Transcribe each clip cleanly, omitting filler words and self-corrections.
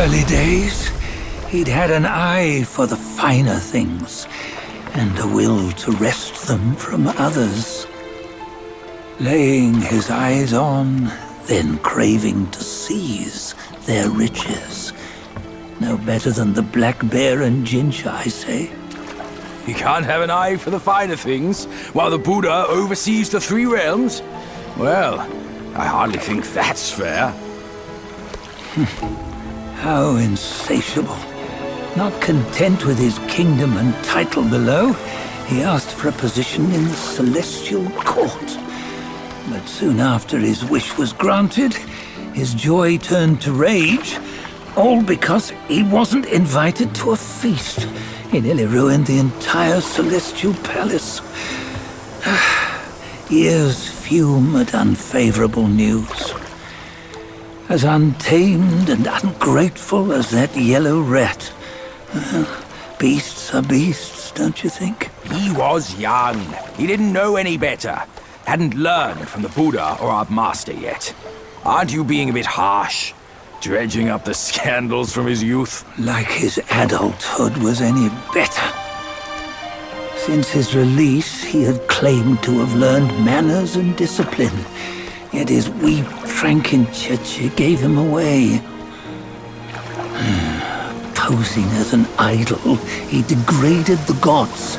early days, he'd had an eye for the finer things and a will to wrest them from others. Laying his eyes on, then craving to seize their riches. No better than the black bear and Ginger, I say. You can't have an eye for the finer things, while the Buddha oversees the three realms? Well, I hardly think that's fair. How insatiable. Not content with his kingdom and title below, he asked for a position in the Celestial Court. But soon after his wish was granted, his joy turned to rage, all because he wasn't invited to a feast. He nearly ruined the entire Celestial Palace. Ears fume at unfavorable news. As untamed and ungrateful as that yellow rat. Beasts are beasts, don't you think? He was young. He didn't know any better. Hadn't learned from the Buddha or our master yet. Aren't you being a bit harsh? Dredging up the scandals from his youth? Like his adulthood was any better. Since his release, he had claimed to have learned manners and discipline. Yet his weak Frankenchurch gave him away. Posing as an idol, he degraded the gods.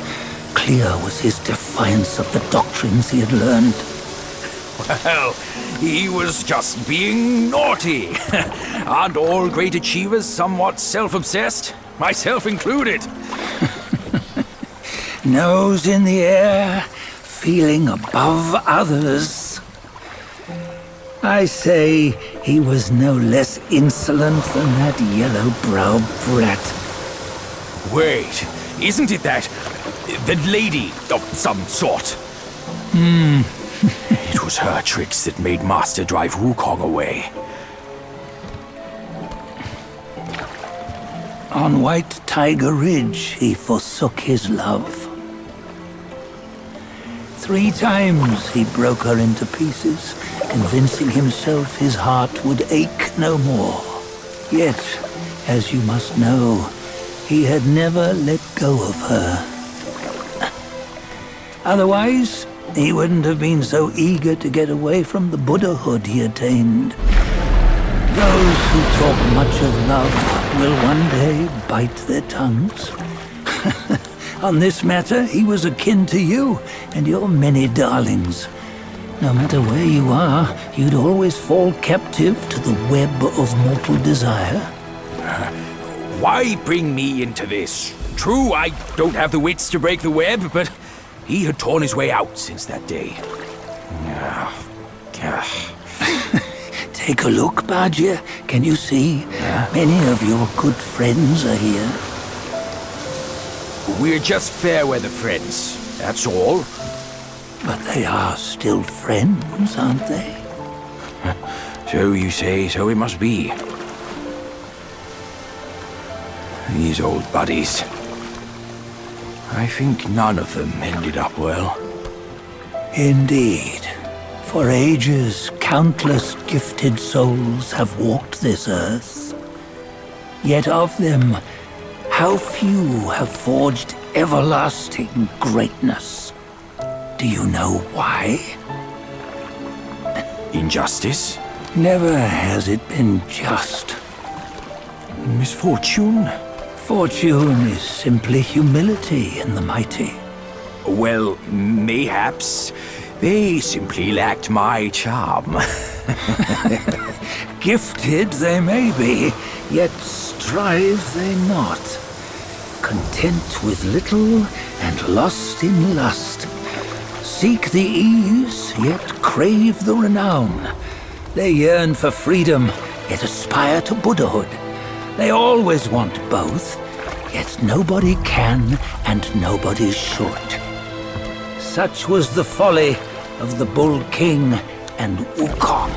Clear was his defiance of the doctrines he had learned. Well, he was just being naughty. Aren't all great achievers somewhat self-obsessed? Myself included. Nose in the air, feeling above others. I say he was no less insolent than that yellow-browed brat. Wait, isn't it that lady of some sort? It was her tricks that made Master drive Wukong away. On White Tiger Ridge, he forsook his love. 3 times he broke her into pieces, convincing himself his heart would ache no more. Yet, as you must know, he had never let go of her. Otherwise, he wouldn't have been so eager to get away from the Buddhahood he attained. Those who talk much of love will one day bite their tongues. On this matter, he was akin to you and your many darlings. No matter where you are, you'd always fall captive to the web of mortal desire. Why bring me into this? True, I don't have the wits to break the web, but he had torn his way out since that day. Take a look, Bajia. Can you see? Many of your good friends are here. We're just fair-weather friends, that's all. But they are still friends, aren't they? So you say, so it must be. These old buddies. I think none of them ended up well. Indeed. For ages, countless gifted souls have walked this earth. Yet of them, how few have forged everlasting greatness? Do you know why? Injustice? Never has it been just. Misfortune? Fortune is simply humility in the mighty. Well, mayhaps they simply lacked my charm. Gifted they may be, yet strive they not. Content with little and lost in lust. Seek the ease, yet crave the renown. They yearn for freedom, yet aspire to Buddhahood. They always want both, yet nobody can and nobody should. Such was the folly of the Bull King and Wukong.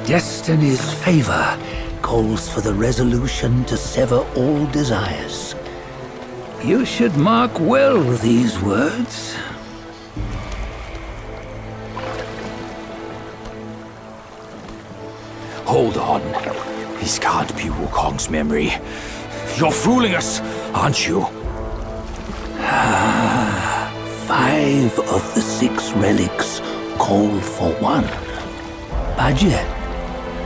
Destiny's favor calls for the resolution to sever all desires. You should mark well these words. Hold on. This can't be Wukong's memory. You're fooling us, aren't you? 5 of the 6 relics call for one. Bajie,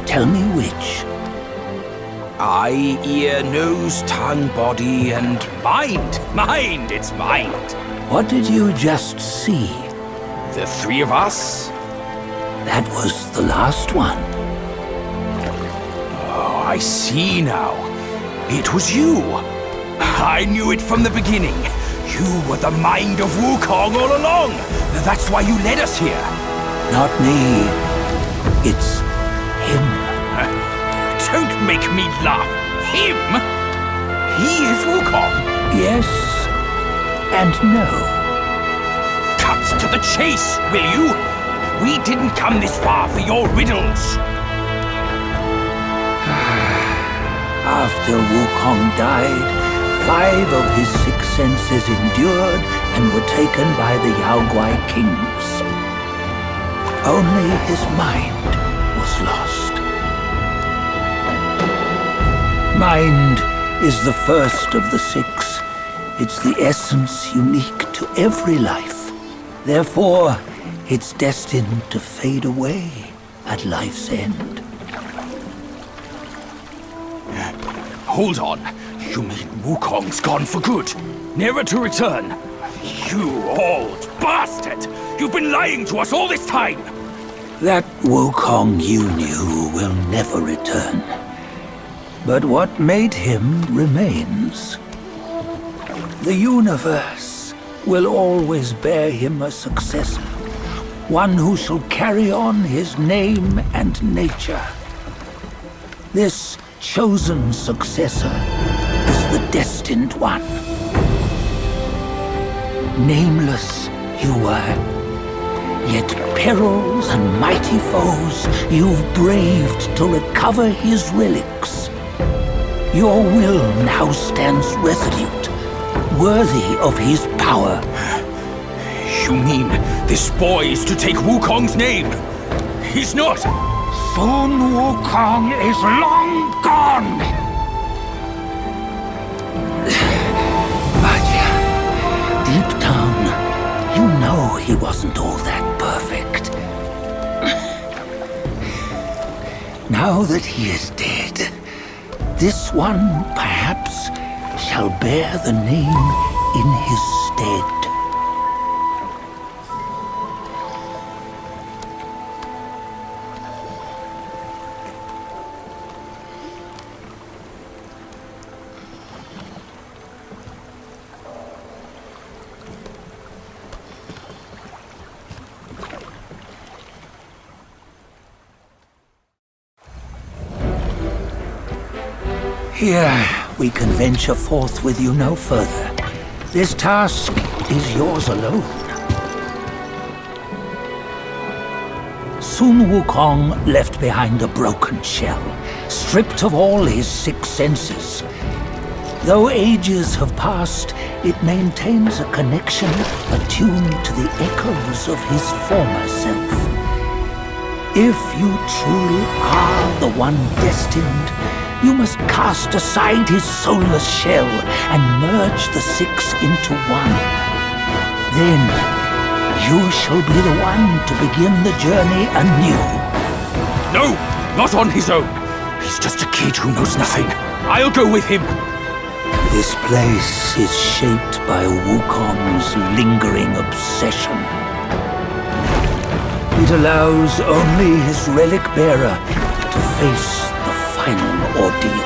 tell me which. Eye, ear, nose, tongue, body, and mind. Mind, it's mind. What did you just see? The 3 of us? That was the last one. Oh, I see now. It was you. I knew it from the beginning. You were the mind of Wukong all along. That's why you led us here. Not me. It's him. Don't make me laugh. Him? He is Wukong. Yes and no. Cut to the chase, will you? We didn't come this far for your riddles. After Wukong died, 5 of his 6 senses endured and were taken by the Yaoguai kings. Only his mind was lost. Mind is the first of the 6. It's the essence unique to every life. Therefore, it's destined to fade away at life's end. Hold on. You mean Wukong's gone for good? Never to return? You old bastard! You've been lying to us all this time! That Wukong you knew will never return. But what made him remains. The universe will always bear him a successor. One who shall carry on his name and nature. This chosen successor is the destined one. Nameless you were, yet perils and mighty foes you've braved to recover his relics. Your will now stands resolute, worthy of his power. You mean this boy is to take Wukong's name? He's not! Sun Wukong is long gone! But deep down, you know he wasn't all that perfect. Now that he is dead, this one, perhaps, shall bear the name in his stead. Here, we can venture forth with you no further. This task is yours alone. Sun Wukong left behind a broken shell, stripped of all his 6 senses. Though ages have passed, it maintains a connection attuned to the echoes of his former self. If you truly are the one destined, you must cast aside his soulless shell and merge the 6 into one. Then, you shall be the one to begin the journey anew. No! Not on his own! He's just a kid who knows nothing. I'll go with him! This place is shaped by Wukong's lingering obsession. It allows only his relic bearer to face the final ordeal.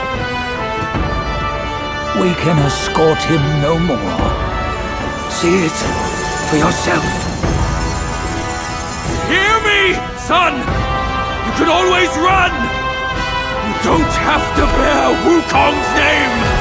We can escort him no more. See it for yourself. Hear me, son! You can always run! You don't have to bear Wukong's name!